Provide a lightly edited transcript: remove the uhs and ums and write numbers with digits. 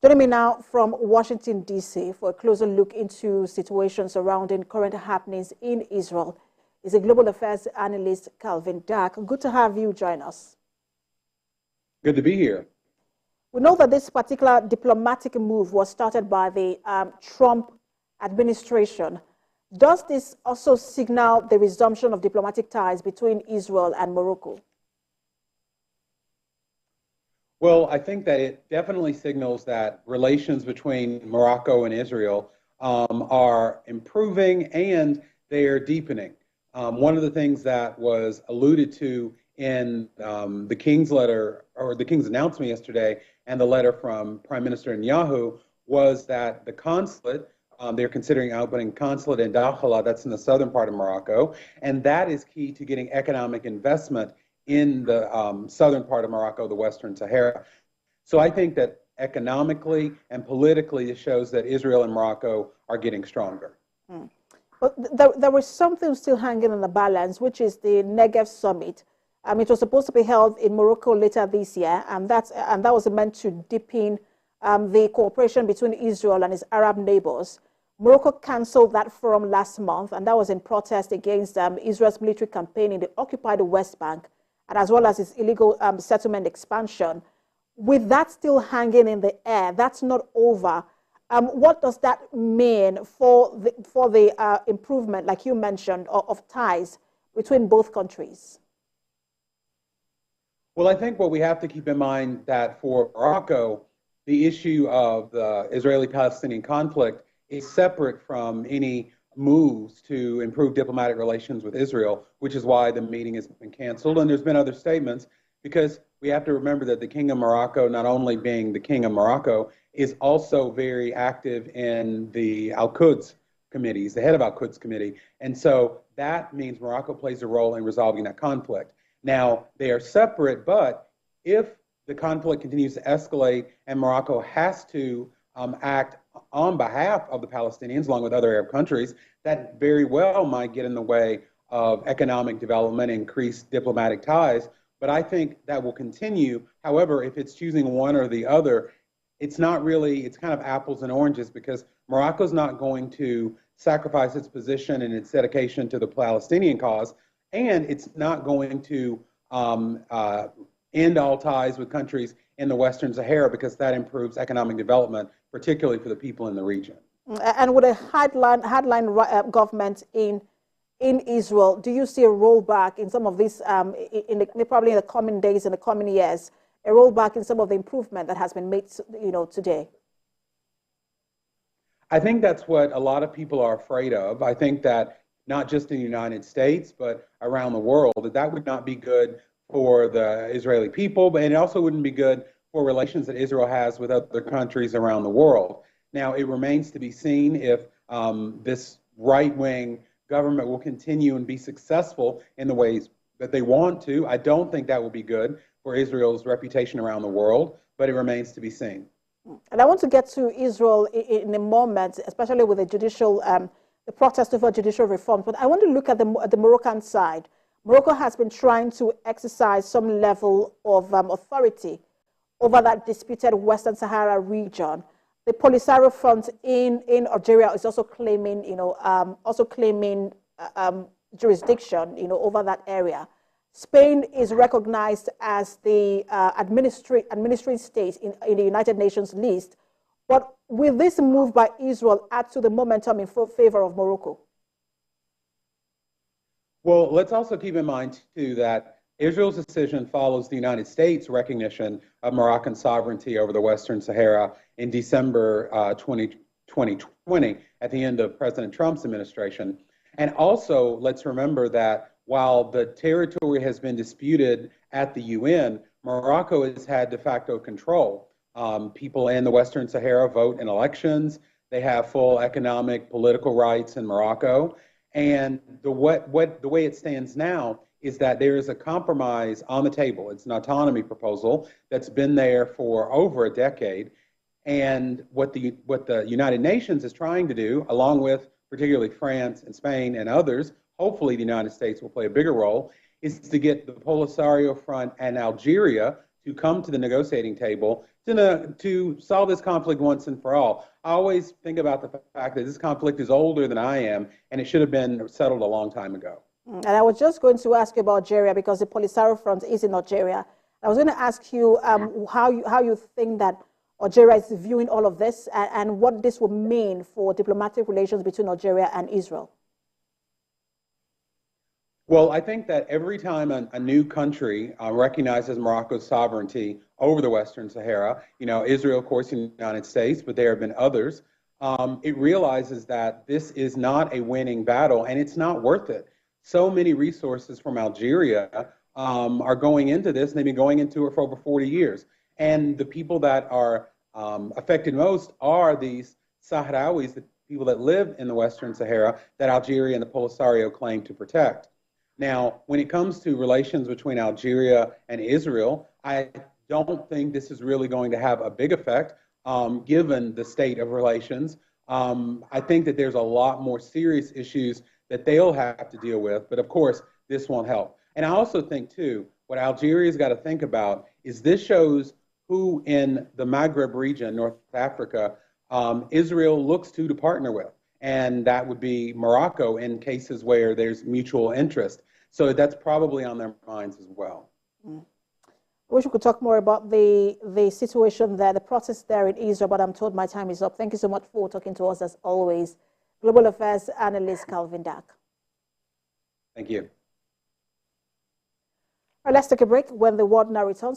Joining me now from Washington, D.C. for a closer look into situations surrounding current happenings in Israel is a global affairs analyst, Calvin Dack. Good to have you join us. Good to be here. We know that this particular diplomatic move was started by the Trump administration. Does this also signal the resumption of diplomatic ties between Israel and Morocco? Well, I think that it definitely signals that relations between Morocco and Israel are improving and they are deepening. One of the things that was alluded to in the King's letter, or the King's announcement yesterday, and the letter from Prime Minister Netanyahu, was that the consulate, they're considering opening consulate in Dakhla, that's in the southern part of Morocco, and that is key to getting economic investment in the southern part of Morocco, the Western Sahara. So I think that economically and politically, it shows that Israel and Morocco are getting stronger. But there was something still hanging in the balance, which is the Negev summit. It was supposed to be held in Morocco later this year, and that was meant to deepen the cooperation between Israel and its Arab neighbors. Morocco cancelled that forum last month, and that was in protest against Israel's military campaign in the occupied West Bank, and as well as its illegal settlement expansion. With that still hanging in the air, that's not over. What does that mean for the improvement, like you mentioned, of ties between both countries? Well, I think what we have to keep in mind that for Morocco, the issue of the Israeli-Palestinian conflict is separate from any moves to improve diplomatic relations with Israel, which is why the meeting has been canceled. And there's been other statements, because we have to remember that the King of Morocco, not only being the King of Morocco, is also very active in the Al-Quds committees, the head of Al-Quds committee. And so that means Morocco plays a role in resolving that conflict. Now, they are separate, but if the conflict continues to escalate and Morocco has to act on behalf of the Palestinians, along with other Arab countries, that very well might get in the way of economic development, increased diplomatic ties. But I think that will continue. However, if it's choosing one or the other, it's not really, it's kind of apples and oranges, because Morocco's not going to sacrifice its position and its dedication to the Palestinian cause, and it's not going to end all ties with countries in the Western Sahara, because that improves economic development, particularly for the people in the region. And with a hardline government in Israel, do you see a rollback in some of this, probably in the coming days, in the coming years, a rollback in some of the improvement that has been made, today? I think that's what a lot of people are afraid of. I think that not just in the United States, but around the world, that would not be good for the Israeli people, but it also wouldn't be good for relations that Israel has with other countries around the world. Now, it remains to be seen if this right-wing government will continue and be successful in the ways that they want to. I don't think that will be good for Israel's reputation around the world, but it remains to be seen. And I want to get to Israel in a moment, especially with the protest over judicial reform. But I want to look at the Moroccan side. Morocco has been trying to exercise some level of authority over that disputed Western Sahara region. The Polisario Front in Algeria is also claiming, jurisdiction, over that area. Spain is recognized as the administrative state in the United Nations list. But will this move by Israel add to the momentum in favor of Morocco? Well, let's also keep in mind, too, that Israel's decision follows the United States' recognition of Moroccan sovereignty over the Western Sahara in December 2020, at the end of President Trump's administration. And also, let's remember that while the territory has been disputed at the UN, Morocco has had de facto control. People in the Western Sahara vote in elections. They have full economic, political rights in Morocco. And the way it stands now is that there is a compromise on the table. It's an autonomy proposal that's been there for over a decade. And what the United Nations is trying to do, along with particularly France and Spain and others, hopefully the United States will play a bigger role, is to get the Polisario Front and Algeria to come to the negotiating table to solve this conflict once and for all. I always think about the fact that this conflict is older than I am, and it should have been settled a long time ago. And I was just going to ask you about Algeria because the Polisario Front is in Algeria. I was going to ask you how you think that Algeria is viewing all of this and what this will mean for diplomatic relations between Algeria and Israel. Well, I think that every time a new country recognizes Morocco's sovereignty over the Western Sahara, Israel, of course, in the United States, but there have been others, it realizes that this is not a winning battle and it's not worth it. So many resources from Algeria are going into this, and they've been going into it for over 40 years. And the people that are affected most are these Sahrawis, the people that live in the Western Sahara that Algeria and the Polisario claim to protect. Now, when it comes to relations between Algeria and Israel, I don't think this is really going to have a big effect given the state of relations. I think that there's a lot more serious issues that they'll have to deal with, but of course, this won't help. And I also think, too, what Algeria's got to think about is this shows who in the Maghreb region, North Africa, Israel looks to partner with. And that would be Morocco in cases where there's mutual interest. So that's probably on their minds as well. I wish we could talk more about the situation there, the process there in Israel, but I'm told my time is up. Thank you so much for talking to us as always. Global Affairs Analyst Calvin Dak. Thank you. All right, let's take a break. When the world now returns.